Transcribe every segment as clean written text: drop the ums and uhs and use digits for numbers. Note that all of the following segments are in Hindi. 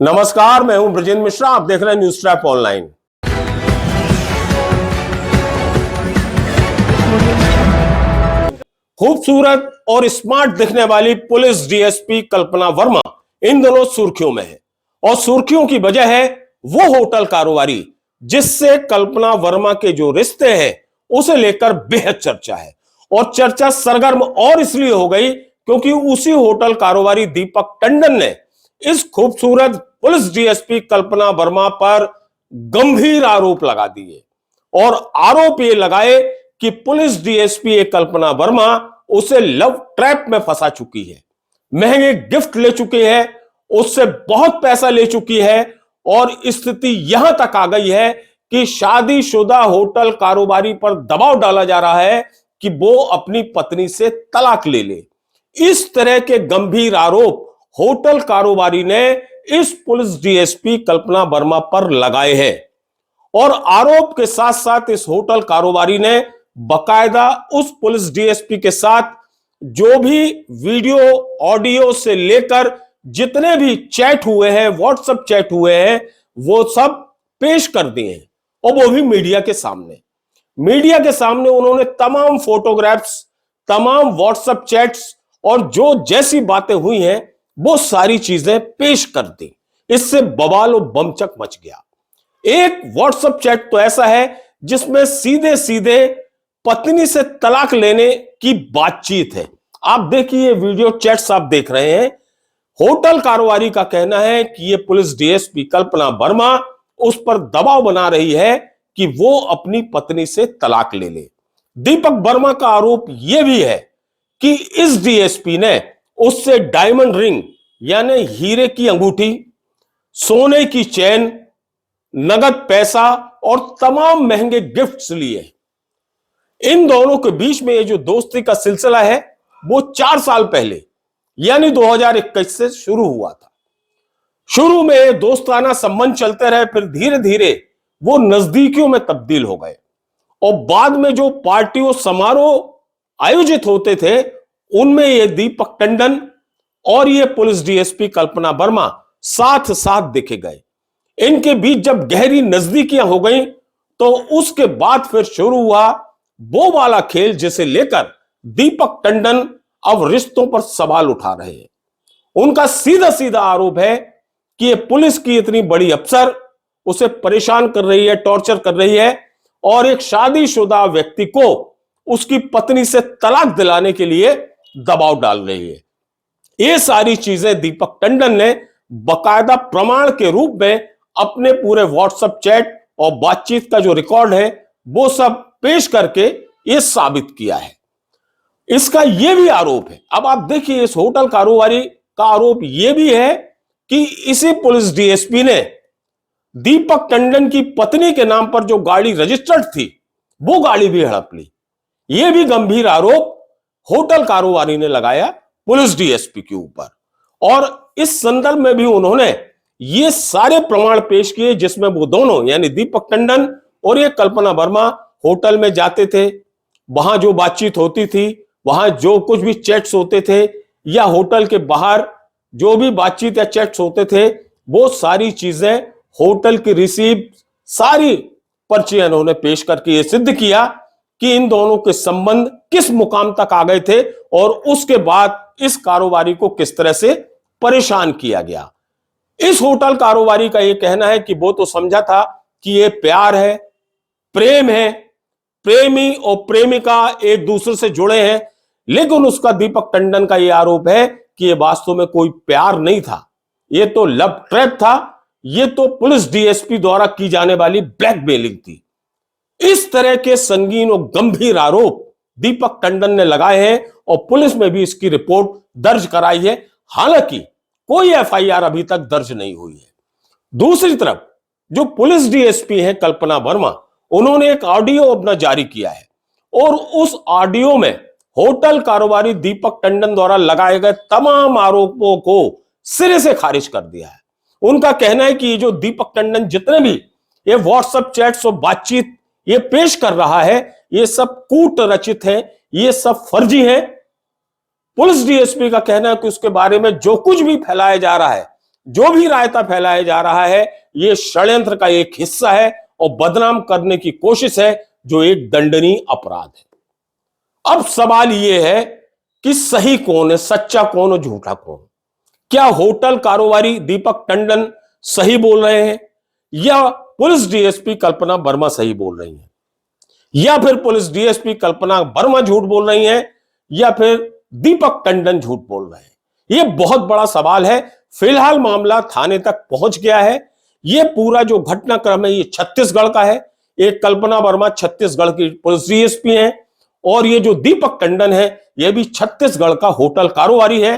नमस्कार, मैं हूं ब्रजेंद्र मिश्रा। आप देख रहे हैं न्यूज ट्रैप ऑनलाइन। खूबसूरत और स्मार्ट दिखने वाली पुलिस डीएसपी कल्पना वर्मा इन दिनों सुर्खियों में है और सुर्खियों की वजह है वो होटल कारोबारी जिससे कल्पना वर्मा के जो रिश्ते हैं उसे लेकर बेहद चर्चा है। और चर्चा सरगर्म और इसलिए हो गई क्योंकि उसी होटल कारोबारी दीपक टंडन ने इस खूबसूरत पुलिस डीएसपी कल्पना वर्मा पर गंभीर आरोप लगा दिए और आरोप ये लगाए कि पुलिस डीएसपी कल्पना वर्मा उसे लव ट्रैप में फंसा चुकी है, महंगे गिफ्ट ले चुकी है, उससे बहुत पैसा ले चुकी है और स्थिति यहां तक आ गई है कि शादीशुदा होटल कारोबारी पर दबाव डाला जा रहा है कि वो अपनी पत्नी से तलाक ले ले। इस तरह के गंभीर आरोप होटल कारोबारी ने इस पुलिस डीएसपी कल्पना वर्मा पर लगाए हैं और आरोप के साथ साथ इस होटल कारोबारी ने बकायदा उस पुलिस डीएसपी के साथ जो भी वीडियो ऑडियो से लेकर जितने भी चैट हुए हैं, व्हाट्सएप चैट हुए हैं, वो सब पेश कर दिए हैं और वो भी मीडिया के सामने। मीडिया के सामने उन्होंने तमाम फोटोग्राफ्स, तमाम व्हाट्सएप चैट्स और जो जैसी बातें हुई हैं वो सारी चीजें पेश कर दी। इससे बवाल और बमचक मच गया। एक व्हाट्सएप चैट तो ऐसा है जिसमें सीधे सीधे पत्नी से तलाक लेने की बातचीत है। आप देखिए, वीडियो चैट्स आप देख रहे हैं। होटल कारोबारी का कहना है कि ये पुलिस डीएसपी कल्पना वर्मा उस पर दबाव बना रही है कि वो अपनी पत्नी से तलाक ले ले। दीपक वर्मा का आरोप यह भी है कि इस डीएसपी ने उससे डायमंड रिंग यानी हीरे की अंगूठी, सोने की चेन, नगद पैसा और तमाम महंगे गिफ्ट्स लिए। इन दोनों के बीच में ये जो दोस्ती का सिलसिला है वो 4 साल पहले यानी 2021 से शुरू हुआ था। शुरू में दोस्ताना संबंध चलते रहे, फिर धीरे धीरे वो नजदीकियों में तब्दील हो गए और बाद में जो पार्टियों समारोह आयोजित होते थे उनमें ये दीपक टंडन और ये पुलिस डीएसपी कल्पना वर्मा साथ साथ देखे गए। इनके बीच जब गहरी नजदीकियां हो गई तो उसके बाद फिर शुरू हुआ वो वाला खेल जिसे लेकर दीपक टंडन अब रिश्तों पर सवाल उठा रहे हैं। उनका सीधा सीधा आरोप है कि ये पुलिस की इतनी बड़ी अफसर उसे परेशान कर रही है, टॉर्चर कर रही है और एक शादीशुदा व्यक्ति को उसकी पत्नी से तलाक दिलाने के लिए दबाव डाल रही है। ये सारी चीजें दीपक टंडन ने बकायदा प्रमाण के रूप में अपने पूरे व्हाट्सएप चैट और बातचीत का जो रिकॉर्ड है वो सब पेश करके ये साबित किया है। इसका यह भी आरोप है, अब आप देखिए, इस होटल कारोबारी का आरोप यह भी है कि इसी पुलिस डीएसपी ने दीपक टंडन की पत्नी के नाम पर जो गाड़ी रजिस्टर्ड थी वो गाड़ी भी हड़प ली। यह भी गंभीर आरोप होटल कारोबारी ने लगाया पुलिस डीएसपी के ऊपर और इस संदर्भ में भी उन्होंने ये सारे प्रमाण पेश किए जिसमें वो दोनों यानी दीपक टंडन और ये कल्पना वर्मा होटल में जाते थे, वहां जो बातचीत होती थी, वहां जो कुछ भी चैट्स होते थे या होटल के बाहर जो भी बातचीत या चैट्स होते थे वो सारी चीजें होटल की रिसीव सारी पर्चियां उन्होंने पेश करके ये सिद्ध किया कि इन दोनों के संबंध किस मुकाम तक आ गए थे और उसके बाद इस कारोबारी को किस तरह से परेशान किया गया। इस होटल कारोबारी का यह कहना है कि वो तो समझा था कि ये प्यार है, प्रेम है, प्रेमी और प्रेमिका एक दूसरे से जुड़े हैं, लेकिन उसका दीपक टंडन का यह आरोप है कि यह वास्तव में कोई प्यार नहीं था, यह तो लव ट्रैप था, यह तो पुलिस डीएसपी द्वारा की जाने वाली ब्लैकमेलिंग थी। इस तरह के संगीन और गंभीर आरोप दीपक टंडन ने लगाए हैं और पुलिस में भी इसकी रिपोर्ट दर्ज कराई है। हालांकि कोई एफआईआर अभी तक दर्ज नहीं हुई है। दूसरी तरफ जो पुलिस डीएसपी है कल्पना वर्मा, उन्होंने एक ऑडियो अपना जारी किया है और उस ऑडियो में होटल कारोबारी दीपक टंडन द्वारा लगाए गए तमाम आरोपों को सिरे से खारिज कर दिया है। उनका कहना है कि ये जो दीपक टंडन जितने भी ये व्हाट्सएप चैट्स और बातचीत ये पेश कर रहा है ये सब कूट रचित है, ये सब फर्जी है। पुलिस डीएसपी का कहना है कि उसके बारे में जो कुछ भी फैलाया जा रहा है जो भी रायता फैलाया जा रहा है ये षड्यंत्र का एक हिस्सा है और बदनाम करने की कोशिश है, जो एक दंडनीय अपराध है। अब सवाल यह है कि सही कौन है, सच्चा कौन और झूठा कौन? क्या होटल कारोबारी दीपक टंडन सही बोल रहे हैं, या पुलिस डीएसपी कल्पना वर्मा सही बोल रही हैं, या फिर पुलिस डीएसपी कल्पना वर्मा झूठ बोल रही हैं, या फिर दीपक टंडन झूठ बोल रहे हैं? यह बहुत बड़ा सवाल है। फिलहाल मामला थाने तक पहुंच गया है। यह पूरा जो घटनाक्रम है ये छत्तीसगढ़ का है। एक कल्पना वर्मा छत्तीसगढ़ की पुलिस डीएसपी है और ये जो दीपक टंडन है यह भी छत्तीसगढ़ का होटल कारोबारी है।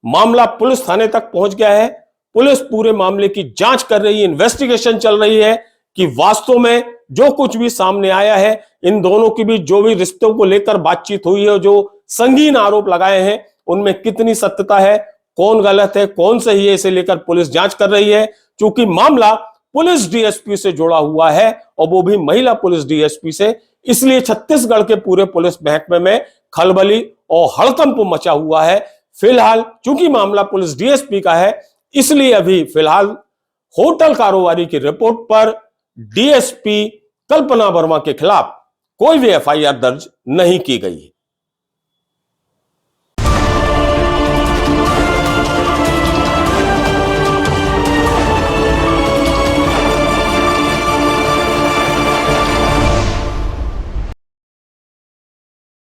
मामला पुलिस थाने तक पहुंच गया है। पुलिस पूरे मामले की जांच कर रही है, इन्वेस्टिगेशन चल रही है कि वास्तव में जो कुछ भी सामने आया है, इन दोनों की भी जो भी रिश्तों को लेकर बातचीत हुई है, जो संगीन आरोप लगाए हैं, उनमें कितनी सत्यता है, कौन गलत है, कौन सही है, इसे लेकर पुलिस जांच कर रही है। क्योंकि मामला पुलिस डीएसपी से जुड़ा हुआ है और वो भी महिला पुलिस डीएसपी से, इसलिए छत्तीसगढ़ के पूरे पुलिस महकमे में खलबली और हड़कंप मचा हुआ है। फिलहाल चूंकि मामला पुलिस डीएसपी का है, इसलिए अभी फिलहाल होटल कारोबारी की रिपोर्ट पर डीएसपी कल्पना वर्मा के खिलाफ कोई भी एफआईआर दर्ज नहीं की गई है।